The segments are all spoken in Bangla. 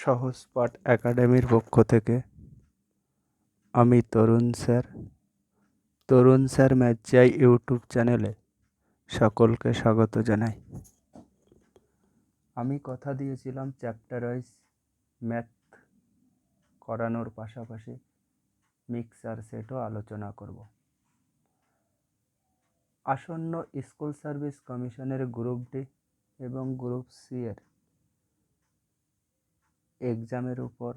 সহজ পাঠ একাডেমির পক্ষ থেকে আমি তরুণ স্যার ম্যাথজাই ইউটিউব চ্যানেলে সকলকে স্বাগত জানাই। আমি কথা দিয়েছিলাম চ্যাপ্টার ওয়াইজ ম্যাথ করানোর পাশাপাশি মিক্সার সেটও আলোচনা করব। আসন্ন স্কুল সার্ভিস কমিশনের গ্রুপ ডি এবং গ্রুপ সি এর এক্সামের উপর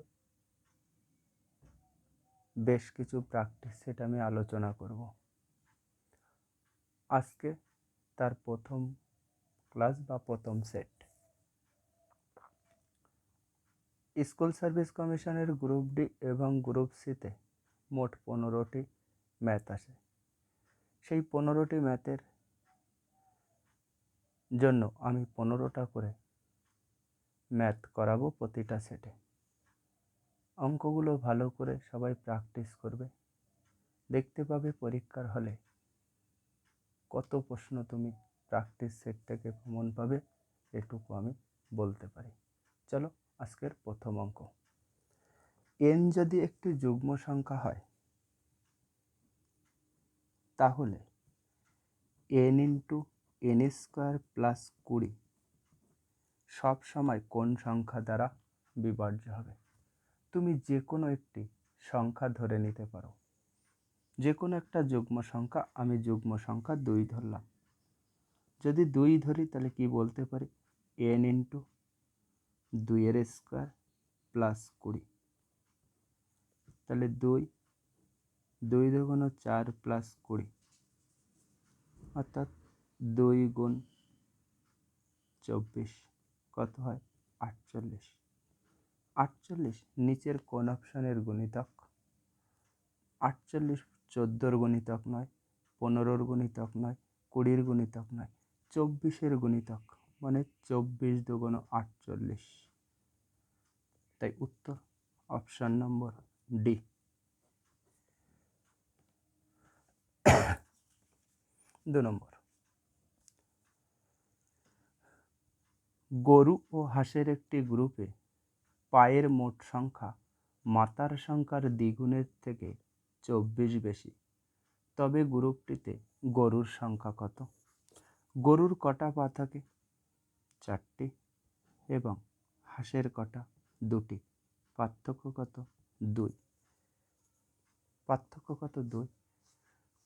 বেশ কিছু প্র্যাকটিস সেট আমি আলোচনা করব। আজকে তার প্রথম ক্লাস বা প্রথম সেট। স্কুল সার্ভিস কমিশনের গ্রুপ ডি এবং গ্রুপ সিতে মোট 15টি ম্যাথ আসে। সেই 15টি ম্যাথের জন্য আমি 15টা করে ম্যাথ করাবো প্রতিটা সেটে। অঙ্কগুলো ভালো করে সবাই প্র্যাকটিস করবে, দেখতে পাবে পরীক্ষার হলে কত প্রশ্ন তুমি প্র্যাকটিস সেট থেকে কমন পাবে, এটুকু আমি বলতে পারি। চলো আজকের প্রথম অঙ্ক। n যদি একটি যুগ্ম সংখ্যা হয় তাহলে n into n square plus 20 সব সময় কোন সংখ্যা দ্বারা বিভাজ্য হবে? তুমি যে কোনো একটি সংখ্যা ধরে নিতে পারো, যে কোনো একটা যুগ্ম সংখ্যা। আমি যুগ্ম সংখ্যা 2 ধরলাম। যদি 2 ধরি তাহলে কি বলতে পারি? n ইন্টু 2 এর স্কোয়ার প্লাস 20। তাহলে 2 দুগুণ 4 প্লাস 20, অর্থাৎ 2 গুণ 24 কত হয়? 48। 48 নিচের কোন অপশানের গুণিতক? 48 14-র গুণিতক নয়, 15-র গুণিতক নয়, 20-র গুণিতক নয়, 24-এর গুণিতক, মানে 24 দুগুণ 48। তাই উত্তর অপশান নম্বর ডি। 2 নম্বর, গরু ও হাঁসের একটি গ্রুপে পায়ের মোট সংখ্যা মাথার সংখ্যার দ্বিগুণের থেকে 24 বেশি, তবে গ্রুপটিতে গরুর সংখ্যা কত? গরুর কটা পা থাকে? 4টি। এবং হাঁসের কটা? 2টি। পার্থক্য কত? 2। পার্থক্য কত? 2।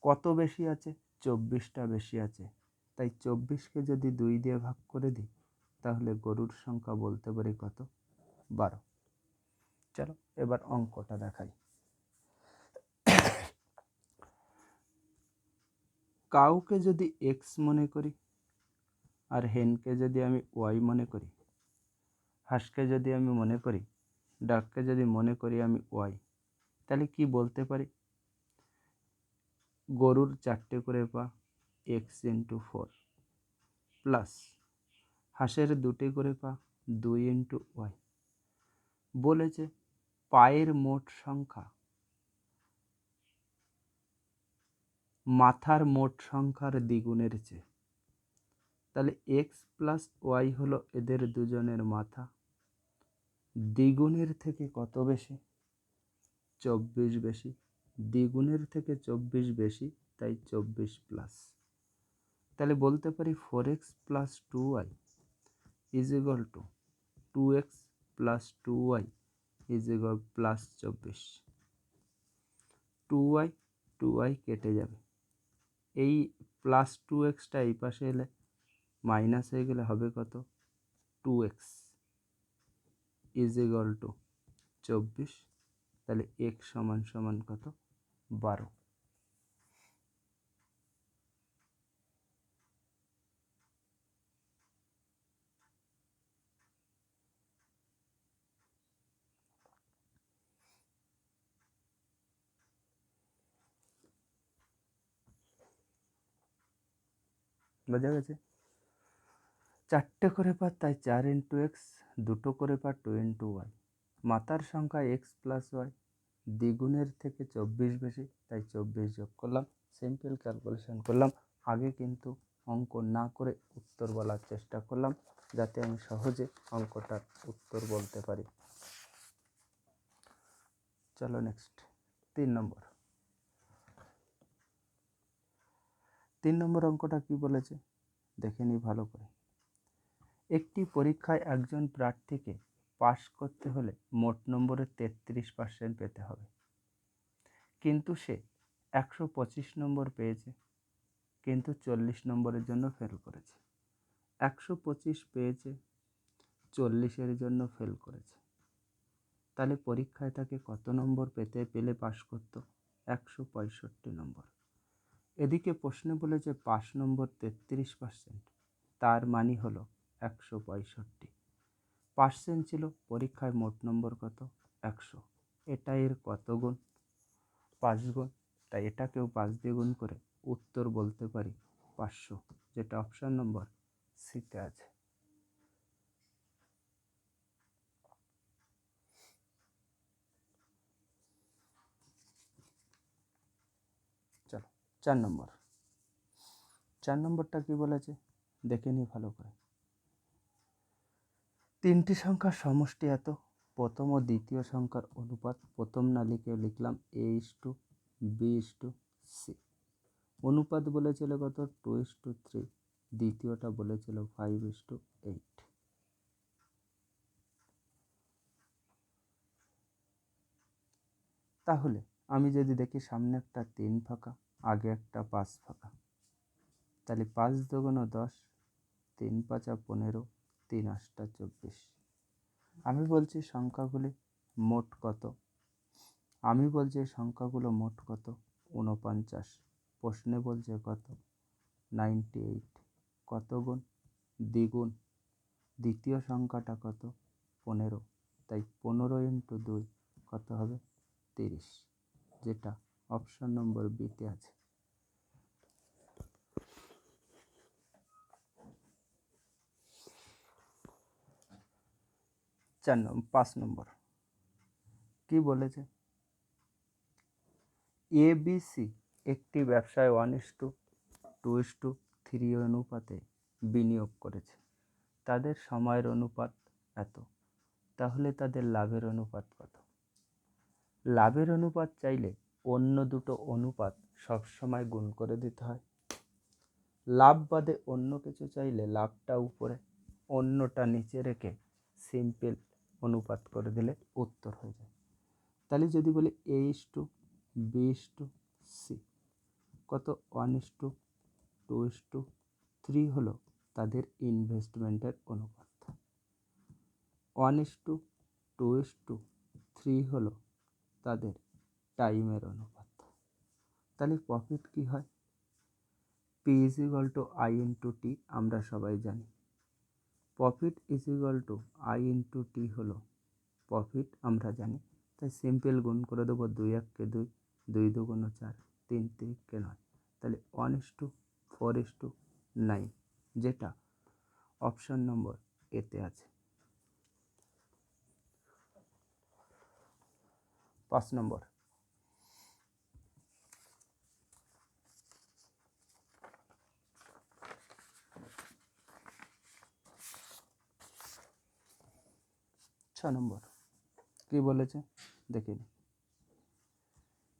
কত বেশি আছে? 24টা বেশি আছে। তাই 24কে যদি 2 দিয়ে ভাগ করে দিই তাহলে গরুর সংখ্যা বলতে পারি কত? 12। চলো এবার অঙ্কটা দেখাই। কাউকে যদি এক্স মনে করি, আর হেনকে যদি আমি ওয়াই মনে করি, হাঁসকে যদি আমি মনে করি, ডাককে যদি মনে করি আমি ওয়াই, তাহলে কি বলতে পারি? গরুর 4টে করে পা, এক্স ইন্টু 4, প্লাস হাঁসের 2টে করে পা, 2 ইন্টু ওয়াই। বলেছে পায়ের মোট সংখ্যা মাথার মোট সংখ্যার দ্বিগুণের চেয়ে। তাহলে এক্স প্লাস ওয়াই হলো এদের দুজনের মাথা, দ্বিগুণের থেকে কত বেশি? 24 বেশি। দ্বিগুণের থেকে 24 বেশি, তাই 24 প্লাস। তাহলে বলতে পারি 4x plus 2y is equal to 2x plus 2y is equal plus 24। 2y কেটে যাবে, এই প্লাস 2xটা এই পাশে এলে মাইনাস হয়ে গেলে হবে কত? 2x is equal to 24। তাহলে x সমান সমান কত? 12। বোঝা গেছে? 4টে করে পা, তাই 4 ইন্টু এক্স, 2টো করে পা 2 ইন্টু ওয়াই। মাথার সংখ্যা এক্স প্লাস ওয়াই, দ্বিগুণের থেকে 24 বেশি, তাই 24 যোগ করলাম, সিম্পল ক্যালকুলেশন করলাম। আগে কিন্তু অঙ্ক না করে উত্তর বলার চেষ্টা করলাম, যাতে আমি সহজে অঙ্কটার উত্তর বলতে পারি। চলো নেক্সট 3 নম্বর অঙ্কটা কি বলেছে দেখে নিই ভালো করে। একটি পরীক্ষায় একজন প্রার্থীকে পাশ করতে হলে মোট নম্বরের 33% পেতে হবে, কিন্তু সে 125 নম্বর পেয়েছে, কিন্তু 40 নম্বরের জন্য ফেল করেছে। 125 পেয়েছে, 40-এর জন্য ফেল করেছে, তাহলে পরীক্ষায় তাকে কত নম্বর পেলে পাশ করত? 165 নম্বর। এদিকে প্রশ্নে বলেছে পাশ নম্বর 33%, তার মানে হলো 165। পার্সেন্ট ছিল, পরীক্ষায় মোট নম্বর কত? 100। এটা এর কত গুণ? 5 গুণ। তাই এটাকেও 5 দিয়ে গুণ করে উত্তর বলতে পারি 500, যেটা অপশান নম্বর সিতে আছে। চলো 4 নম্বরটা কি বলেছে দেখে নিই ভালো করে। 3টি সংখ্যার সমষ্টি এত, প্রথম ও দ্বিতীয় সংখ্যার অনুপাত প্রথম নালিকে লিখলাম A:B:C। অনুপাত বলেছিল কত? 2:3। দ্বিতীয়টা বলেছিল 5:8। তাহলে আমি যদি দেখি সামনে একটা 3 ফাঁকা, আগে একটা 5 ফাঁকা, তাহলে 5 দুগুণ 10, 3 পাঁচা 15, 3 আষ্টা 24। আমি বলছি সংখ্যাগুলো মোট কত? 49। প্রশ্নে বলছে কত? 98। কত গুণ? দ্বিগুণ। দ্বিতীয় সংখ্যাটা কত? 15। তাই 15 × 2 কত হবে? 30, যেটা অপশন নম্বর বিতে আছে। 5 নম্বর কি বলেছে? ABC একটি ব্যবসায় 1:2:3 অনুপাতে বিনিয়োগ করেছে। তাদের সময়ের অনুপাত এত, তাহলে তাদের লাভের অনুপাত কত? লাভের অনুপাত চাইলে অন্য দুটো অনুপাত সবসময় গুণ করে দিতে হয়। লাভ বাদে অন্য কিছু চাইলে লাভটা উপরে, অন্যটা নিচে রেখে সিম্পল অনুপাত করে দিলে উত্তর হয়ে যায়। তাহলে যদি বলি A:B:C কত? 1:2:3 হলো তাদের ইনভেস্টমেন্টের অনুপাত। 1:2:3 হলো তাদের টাইমের অনুপাত। তাহলে প্রফিট কি হয়? P = I × T আমরা সবাই জানি। প্রফিট I × T হলো প্রফিট আমরা জানি। তাই সিম্পল গুণ করে দেবো, 2 × 1 = 2, 2 2 × 4, 3 3 × 9। তাহলে 1:4:9, যেটা অপশন নম্বর এতে আছে। 5 নম্বর কি বলেছে দেখে নিই।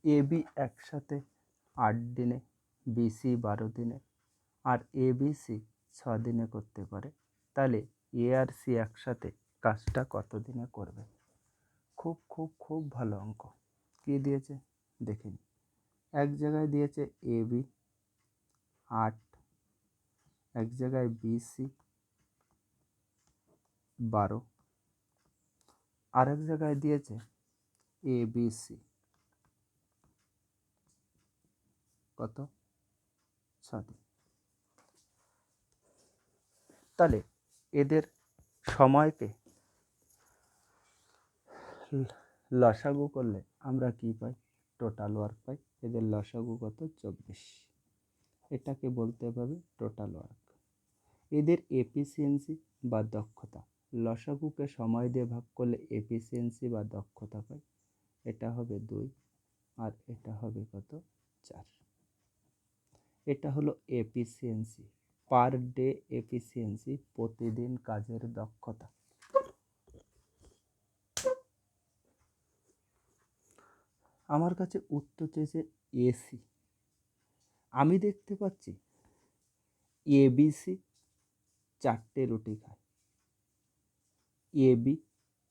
AB একসাথে 8 দিনে, BC 12 দিনে আর ABC 6 দিনে করতে পারে, তাহলে A আর C একসাথে কাজটা কত দিনে করবে? খুব খুব খুব ভালো অঙ্ক। কি দিয়েছে দেখে নিই। এক জায়গায় দিয়েছে AB 8, এক জায়গায় BC 12, আরেক জায়গায় দিয়েছে ABC কত? 6 দিন। তাহলে এদের সময়কে লসাগু করলে আমরা কি পাই? টোটাল ওয়ার্ক পাই। এদের লসাগু কত? 24। এটাকে বলতে হবে টোটাল ওয়ার্ক। এদের এফিসিয়েন্সি বা দক্ষতা, লসাগুকে সময় দিয়ে ভাগ করলে এফিসিয়েন্সি বা দক্ষতা পাই। এটা হবে 2 আর এটা হবে কত? 4। এটা হলো এফিসিয়েন্সি, পার ডে এফিসিয়েন্সি, প্রতিদিন কাজের দক্ষতা। আমার কাছে উত্তর চেয়েছে এসি। আমি দেখতে পাচ্ছি এবিসি 4টে রুটি খায়, এবি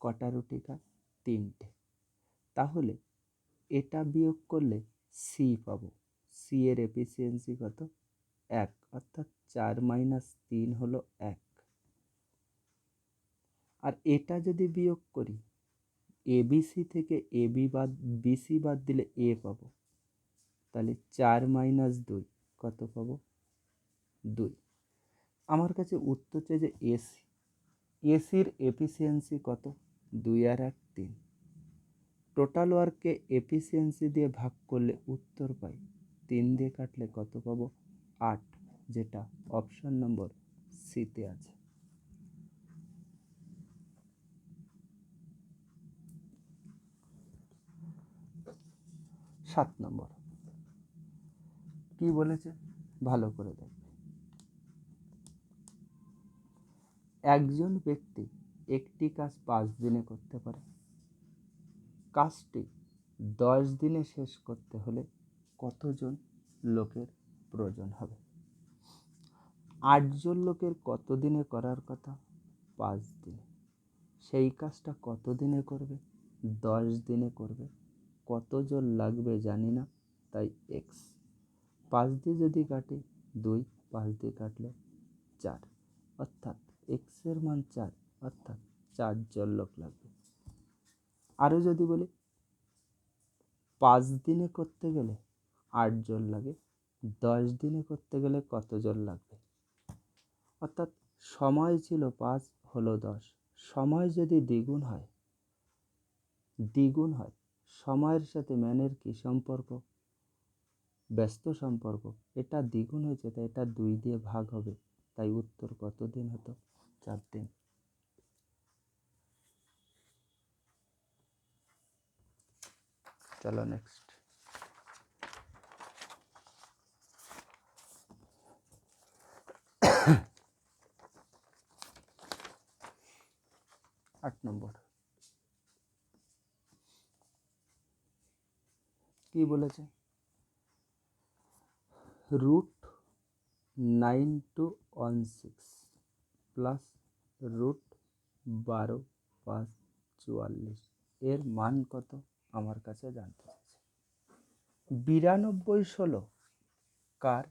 কটা রুটি খায়? 3টে। তাহলে এটা বিয়োগ করলে সি পাবো। সি এর এফিসিয়েন্সি কত? 1, অর্থাৎ 4 - 3 হলো 1। আর এটা যদি বিয়োগ করি, এবিসি থেকে বিসি বাদ দিলে এ পাবো। তাহলে 4 - 2 কত পাবো? 2। আমার কাছে উত্তর চেয়ে যে এসি, এসির এফিসিয়েন্সি কত? 2 আর 1 3। টোটাল ওয়ার্ককে এফিসিয়েন্সি দিয়ে ভাগ করলে উত্তর পাই। 3 দিয়ে কাটলে কত পাবো? 8, যেটা অপশন নম্বর সিতে আছে। সাত নম্বর কি বলেছে ভালো করে দেখবে। একজন ব্যক্তি একটি কাজ 5 দিনে করতে পারে। কাজটি 10 দিনে শেষ করতে হলে কতজন লোকের প্রয়োজন হবে? 8 জন লোকের কত দিনে করার কথা? 5 দিনে। সেই কাজটা কত দিনে করবে? 10 দিনে করবে। কতজন লাগবে জানি না, তাই এক্স। 5 দিয়ে যদি কাটি 2, 5 দিয়ে কাটলে 4, অর্থাৎ এক্সের মান 4, অর্থাৎ 4 জন লোক লাগবে। আরও যদি বলি 5 দিনে করতে গেলে 8 জন লাগে, 10 দিনে করতে গেলে কতজন লাগবে? অর্থাৎ সময় ছিল 5, হলো 10। সময় যদি দ্বিগুণ হয়, সময়ের সাথে ম্যানের কি সম্পর্ক? ব্যস্ত সম্পর্ক। এটা দ্বিগুণ হয়েছে, তাই এটা 2 দিয়ে ভাগ হবে। তাই উত্তর কত দিন হতো? 4 দিন। চলো নেক্সট। 8 নম্বর কি বলেছে? √9 প্লাস √12 5 44 এর মান কত আমার কাছে জানতে চাইছে। 92 কার?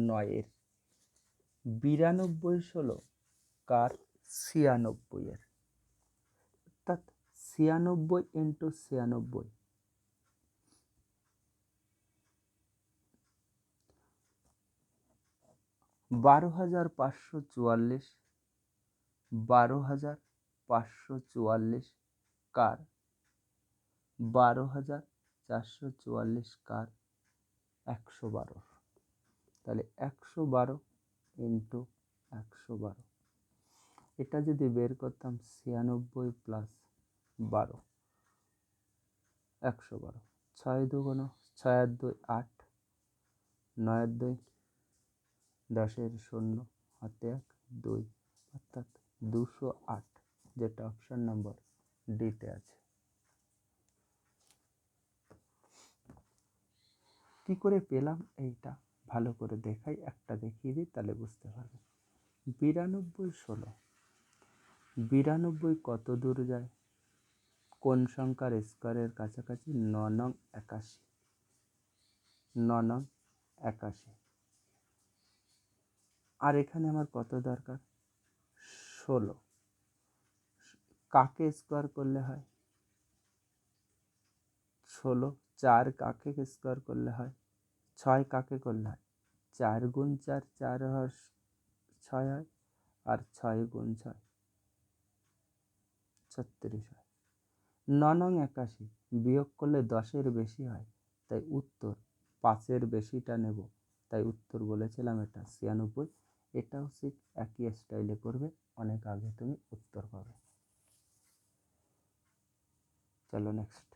9 এর। 92 কার? 96 এর। অর্থাৎ 96 ইন্টু 96, 12,544। 12,544 কার? 12,444 কার? 112। তাহলে 112 ইন্টু 112। এটা যদি বের করতাম 96 প্লাস 12, 112। 6 2 6 আর 2 8, 9 আর 2 10 এর 0, হাতে 1 2, অর্থাৎ 208, যেটা অপশন নম্বর ডিতে আছে। কি করে পেলাম এইটা ভালো করে দেখাই, একটা দেখিয়ে দিই তাহলে বুঝতে পারবে। 92 92 কত দূর যায়? কোন সংখ্যার স্কোয়ারের কাছাকাছি? 9 নং 81। 9 নং 81। আর এখানে আমার কত দরকার? 16। কাকে স্কোয়ার করলে হয়? 16। 4 কাকে স্কোয়ার করলে হয়? 6 কাকে করলে হয়? 4 গুণ 4 4 হয় 6 হয়, আর 6 গুণ 6 36 হয়। 9 নং 81 বিয়োগ করলে 10-এর বেশি হয়, তাই উত্তর 5-এর বেশিটা নেব। তাই উত্তর বলেছিলাম এটা 96। এটাও ঠিক একই স্টাইলে করবে, অনেক আগে তুমি উত্তর পাবে। চলো নেক্সট।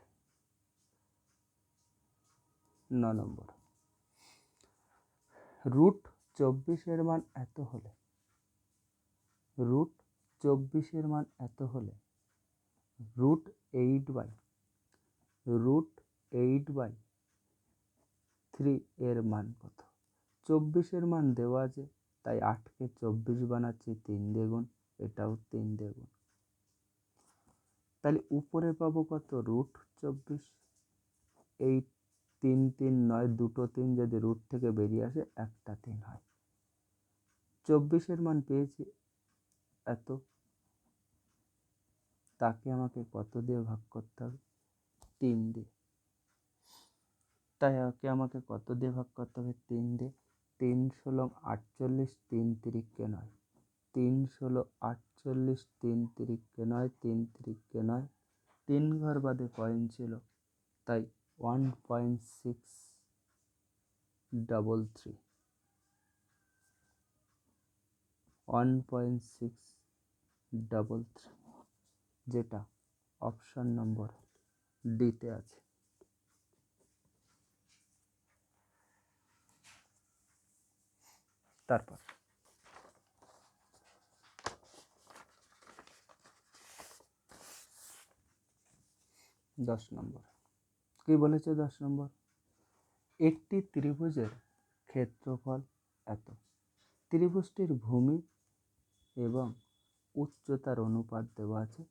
9 নম্বর। √24 মান এত হলে, √24 মান এত হলে √8 বাই 8/3 এর মান কত? 24-এর মান দেওয়া আছে, তাই 8কে 24 বানাচ্ছি 3 দিয়ে গুণ, এটাও 3 দিয়ে গুণ। তাহলে উপরে পাবো কত? √24। এই 3 3 নয়, দুটো 3 যদি রুট থেকে বেরিয়ে আসে একটা 3 হয়। 24-এর মান পেয়েছি এত, তাকে আমাকে কত দিয়ে ভাগ করতে হবে? 3 দিয়ে। তাই আমাকে কত দিয়ে ভাগ করতে হবে? 3 দিয়ে। 3 ষোলো 48, 3 তিরিকে 9। 3 ষোলো 48, 3 তিরিকে 9, 3 তিরিকে 9, 3 ঘর বাদে পয়েন্ট ছিল, তাই 1.633, 1.633, যেটা অপশন নম্বর ডিতে আছে। তারপর 10 নম্বর কি বলেছে? 10 নম্বর, একটি ত্রিভুজের ক্ষেত্রফল এত। ত্রিভুজটির ভূমি এবং উচ্চতার অনুপাত দেওয়া আছে।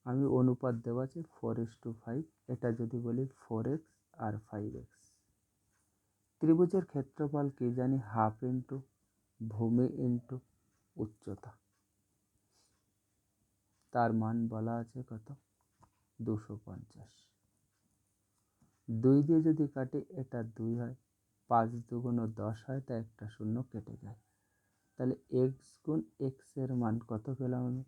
আমি অনুপাত দেওয়া আছে 4:5, এটা যদি বলি 4x আর 5x। ত্রিভুজের ক্ষেত্রফল কি জানি? 1/2 ইন্টু ভূমি ইন্টু উচ্চতা, তার মান বলা আছে কত? 250। 2 দিয়ে যদি কাটি এটা 2 হয়, 5 2 10 হয়, তাই একটা শূন্য কেটে যায়। তাহলে x গুণ x এর মান কত পেলাম আমি?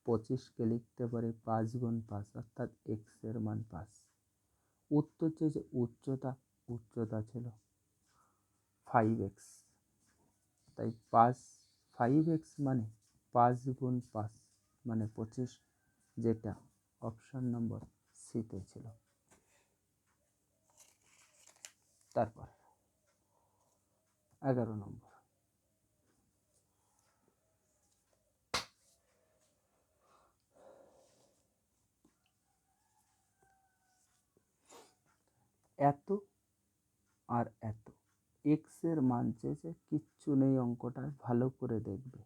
25কে লিখতে পারি 5 গুণ 5, অর্থাৎ x এর মান 5। উত্তর চেয়েছে উচ্চতা, উচ্চতা ছিল 5x, তাই 5x মানে 5 গুণ 5 মানে 25, যেটা অপশন নম্বর সিতে ছিল। তারপর 11 নম্বর, এত আর এত, এক্স এর মান চেয়েছে, কিচ্ছু নেই অঙ্কটায়, ভালো করে দেখবে।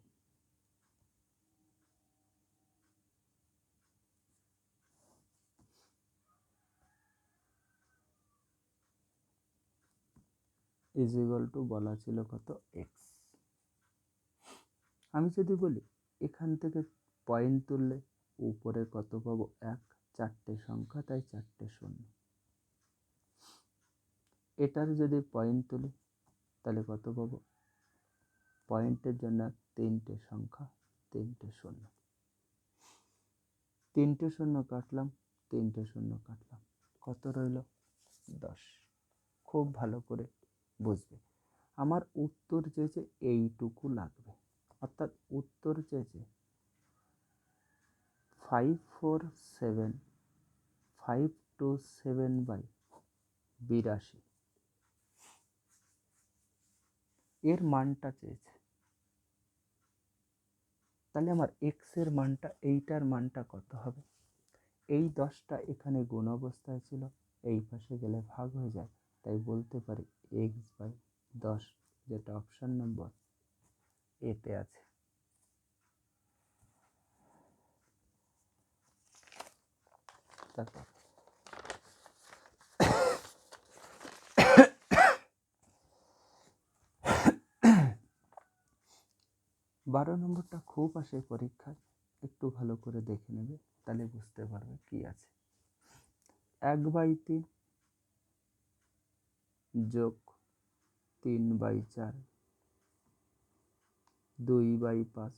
ইজিক্যাল টু বলা ছিল কত? এক্স। আমি যদি বলি এখান থেকে পয়েন্ট তুললে উপরে কত পাবো? 1, 4টে সংখ্যা, তাই 4টে শূন্য। এটার যদি পয়েন্ট তুলি তাহলে কত পাবো? পয়েন্টের জন্য 3টে সংখ্যা, 3টে শূন্য। 3টে শূন্য কাটলাম, 3টে শূন্য কাটলাম, কত রইল? 10। খুব ভালো করে বুঝবে। আমার উত্তর চেয়েছে এইটুকু লাগবে, অর্থাৎ উত্তর চেয়েছে 547/82 এর মানটা চেয়েছে। তাহলে আমার এক্স এর মানটা, এইটার মানটা কত হবে? এই 10টা এখানে গুণ অবস্থায় ছিল, এই পাশে গেলে ভাগ হয়ে যায়, তাই বলতে পারি x/10, যেটা অপশন নম্বর এতে আছে। তারপর 12 নম্বরটা খুব আসে পরীক্ষায়, একটু ভালো করে দেখে নেবে, তাহলে বুঝতে পারবে কি আছে। 1/3 যোগ 3/4 2/5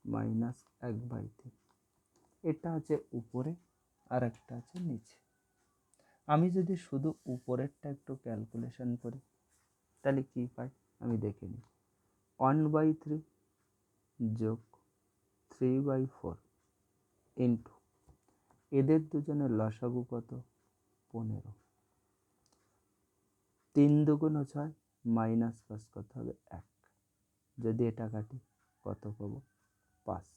মাইনাস 1/3, এটা আছে উপরে আর একটা আছে নিচে। আমি যদি শুধু উপরেরটা একটু ক্যালকুলেশন করি তাহলে কি পাই আমি দেখে নিই। 1/3 যোগ 3/4 ইন্টু, এদের দুজনের লসাগু কত? 15। 3 2 6 মাইনাস 5 কত হবে? 1। যদি এটা কাটি কত পাবো? 5।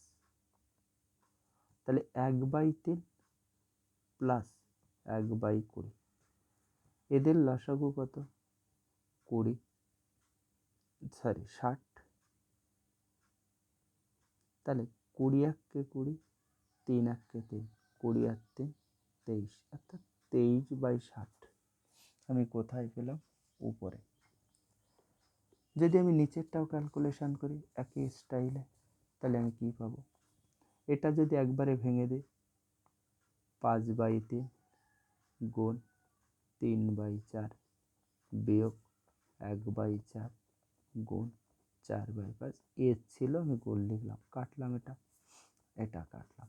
তাহলে 1/3 প্লাস 1/20, এদের লসাগু কত? 60। তাহলে 20 এককে 20, 3 এককে 3, 20 আর 3 23, অর্থাৎ 23/60 আমি কোথায় পেলাম? উপরে। যদি আমি নিচেরটাও ক্যালকুলেশন করি একই স্টাইলে, তাহলে আমি কি পাবো? এটা যদি একবারে ভেঙে দিই, 5/3 গুণ 3/4 বিয়োগ 1/4 গুণ 4/5। এর ছিল, আমি গোল লিখলাম, কাটলাম, এটা কাটলাম।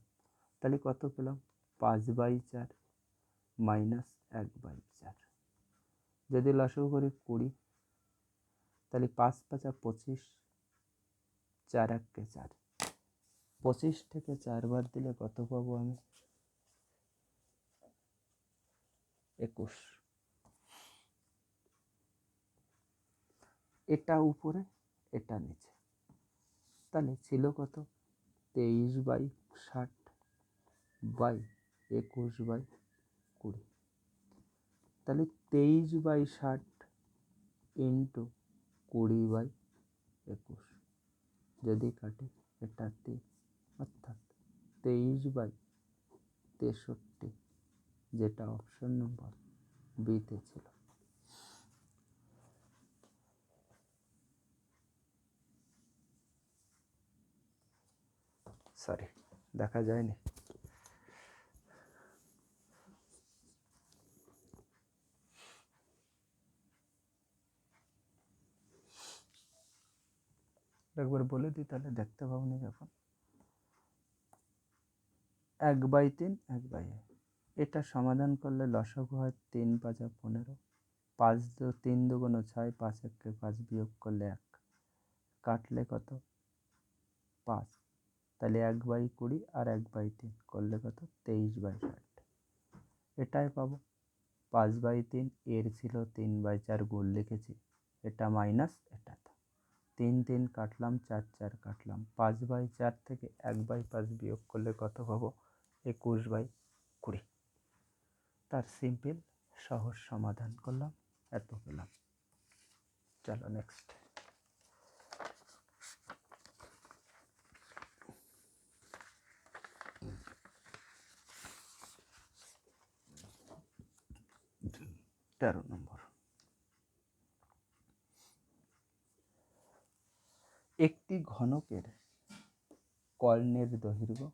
তাহলে কত পেলাম? 5/4 মাইনাস 1/4। যদি লসাগু করি 20, তাহলে 5 5 25, 4 এককে 4। 25 থেকে 4 বাদ দিলে কত পাবো আমি? 21। এটা উপরে, এটা নিচে। তাহলে ছিল কত? 23/60 বাই 21/20। তাহলে 23/60 ইন্টু 20/21 যদি কাটি, এটা 3, অর্থাৎ 23/63, যেটা অপশন নম্বর বিতে ছিল। সরি, দেখা যায়নি। একবার বলে দিই, তাহলে দেখতে পাবনি যখন। 1/3, 1/1। এটা সমাধান করলে লসাগু হয় 3 5 15, 3 2 6, 5 1 5 বিয়োগ করলে 1, কাটলে কত? 5। তাহলে 1/20 আর 1/3 করলে কত? 23/60। এটাই পাবো 5/3। এর ছিল 3/4, গোল লিখেছি, এটা মাইনাস এটা। 3 3 কাটলাম, 4 4 কাটলাম। 5/4 থেকে 1/5 বিয়োগ করলে কত পাবো? 21/20। তার সিম্পল সহজ সমাধান করলাম, এত পেলাম। চলো নেক্সট। তেরো নম্বর। একটি ঘনকের কর্ণের দৈর্ঘ্য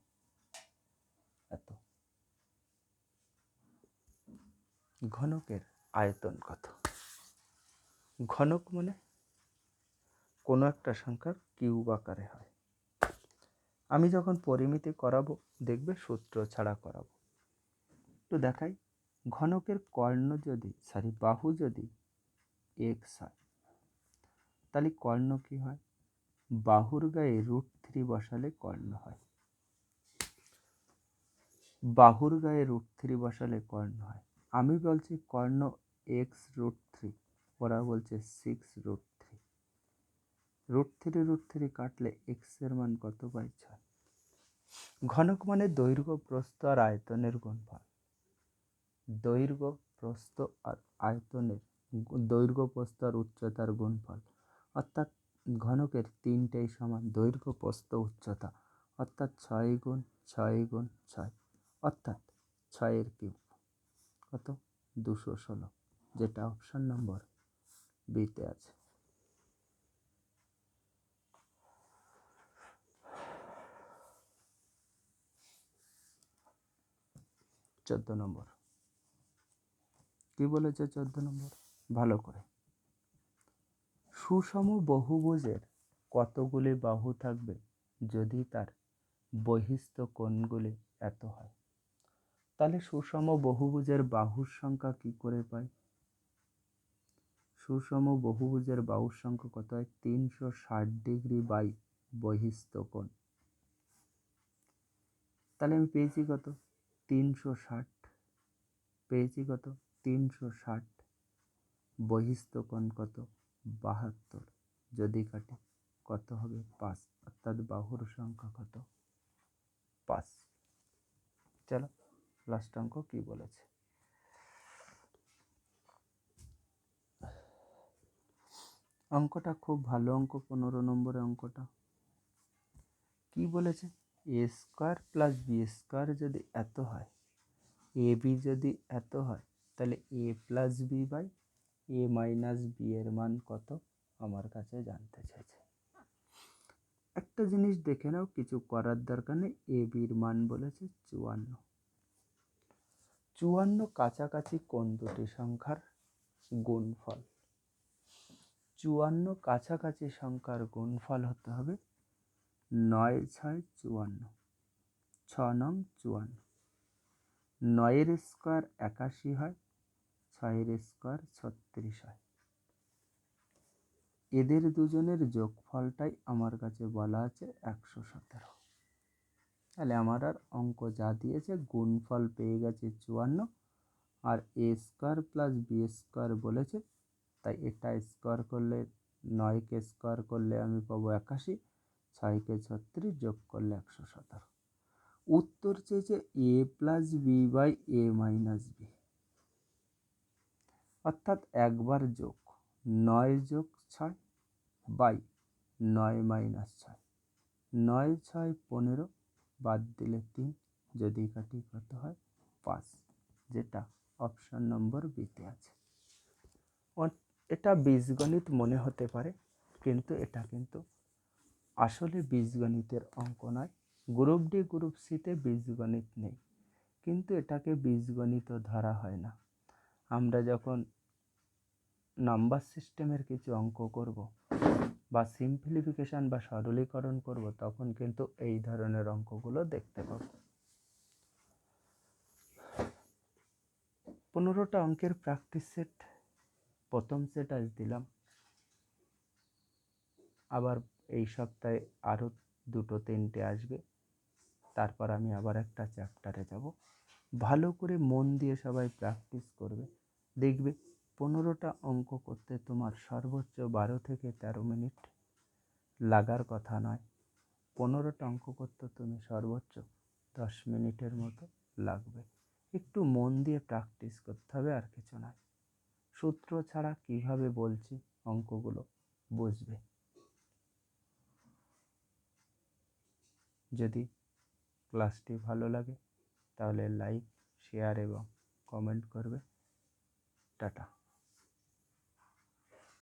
এত, ঘনকের আয়তন কত? ঘনক মানে কোনো একটা সংখ্যার কিউব আকারে হয়। আমি যখন পরিমিতি করাবো, দেখবে সূত্র ছাড়া করাবো। তো দেখাই, ঘনকের কর্ণ যদি, বাহু যদি x হয়, তাহলে কর্ণ কি হয়? বাহুর গায়ে √3 বসালে কর্ণ হয়। বাহুর গায়ে √3 বসালে কর্ণ হয়। আমি বলছি কর্ণ x√3, ওরা বলছে 6√3। √3 কাটলে x এর মান কত পাই? 6। ঘনক মানে দৈর্ঘ্য, প্রস্থ আর আয়তনের গুণফল। দৈর্ঘ্য, প্রস্থ আর আয়তনের, দৈর্ঘ্য, প্রস্থ আর উচ্চতার গুণফল। অর্থাৎ ঘনকের তিনটেই সমান, দৈর্ঘ্য, প্রস্থ, উচ্চতা। অর্থাৎ 6 গুণ 6 গুণ 6, অর্থাৎ 6 কিউব। কত? 216, যেটা অপশন নম্বর বিতে আছে। 14 নম্বর। কি বলেছে 14 নম্বর? ভালো করে, সুষম বহুভুজের কতগুলি বাহু থাকবে যদি তার বহিস্থ কোণগুলি এত হয়? তাহলে সুষম বহুভুজের বাহুর সংখ্যা কি করে পাই? সুষম বহুভুজের বাহুর সংখ্যা কত হয়? 360 ডিগ্রি বাই বহিস্থ কোণ। তাহলে আমি পেয়েছি কত? 360। পেয়েছি কত? 360। বহিস্থ কোণ কত? 72। যদি কাটি কত হবে? 5। অর্থাৎ বাহুর সংখ্যা কত? 5। চলো লাস্ট অঙ্ক কি বলেছে। অঙ্কটা খুব ভালো অঙ্ক, 15 নম্বরের অঙ্কটা। কি বলেছে? A square plus B square যদি এত হয়, এ বি যদি এত হয়, তাহলে A plus B by A minus B এর মান কত আমার কাছে জানতে চাইছে। একটা জিনিস দেখে নাও, কিছু করার দরকার নেই। এ বির মান বলেছে 54। 54 কাছাকাছি কোন দুটি সংখ্যার গুণফল? 54 কাছাকাছি সংখ্যার গুণফল হতে হবে 9 6 54, 6 নং 54। 9 এর স্কোয়ার 81 হয়, 6 এর স্কোয়ার 36 হয়। এদের দুজনের যোগফলটাই আমার কাছে বলা আছে 117। তাহলে আমার আর অঙ্ক যা দিয়েছে, গুণফল পেয়ে গেছে 54, আর এ স্কোয়ার প্লাস বি স্কোয়ার বলেছে, তাই এটা স্কোয়ার করলে 9কে স্কোয়ার করলে আমি পাবো 81, 6কে 36 যোগ করলে 117। উত্তর চেয়েছে A plus B by A minus B, অর্থাৎ একবার যোগ 9 যোগ 6 বাই 9 মাইনাস 6, 9 6 15, বাদ দিলে 3, যদি কাটি কত হয় 5, যেটা অপশন নম্বর বিতে আছে। এটা বীজগণিত মনে হতে পারে, কিন্তু এটা কিন্তু আসলে বীজগণিতের অঙ্ক নয়। গ্রুপ ডি গ্রুপ সিতে বীজগণিত নেই, কিন্তু এটাকে বীজগণিতও ধরা হয় না। আমরা যখন নাম্বার সিস্টেমের কিছু অঙ্ক করব বা সিম্পলিফিকেশন বা সরলীকরণ করব, তখন কিন্তু এই ধরনের অঙ্কগুলো দেখতে পাব। 15টা অঙ্কের প্র্যাকটিস সেট, প্রথম সেট আজ দিলাম। আবার এই সপ্তাহে আরও 2-3টে আসবে, তারপর আমি আবার একটা চ্যাপ্টারে যাব। ভালো করে মন দিয়ে সবাই প্র্যাকটিস করবে, দেখবে 15টা অঙ্ক করতে তোমার সর্বোচ্চ 12 থেকে 13 মিনিট লাগার কথা নয়। 15টা অঙ্ক করতে তুমি সর্বোচ্চ 10 মিনিটের মতো লাগবে। একটু মন দিয়ে প্র্যাকটিস করতে হবে, আর কিছু নয়। সূত্র ছাড়া কিভাবে বলছি অঙ্কগুলো বুঝবে। যদি ক্লাসটি ভালো লাগে তাহলে লাইক, শেয়ার এবং কমেন্ট করবে। টাটা।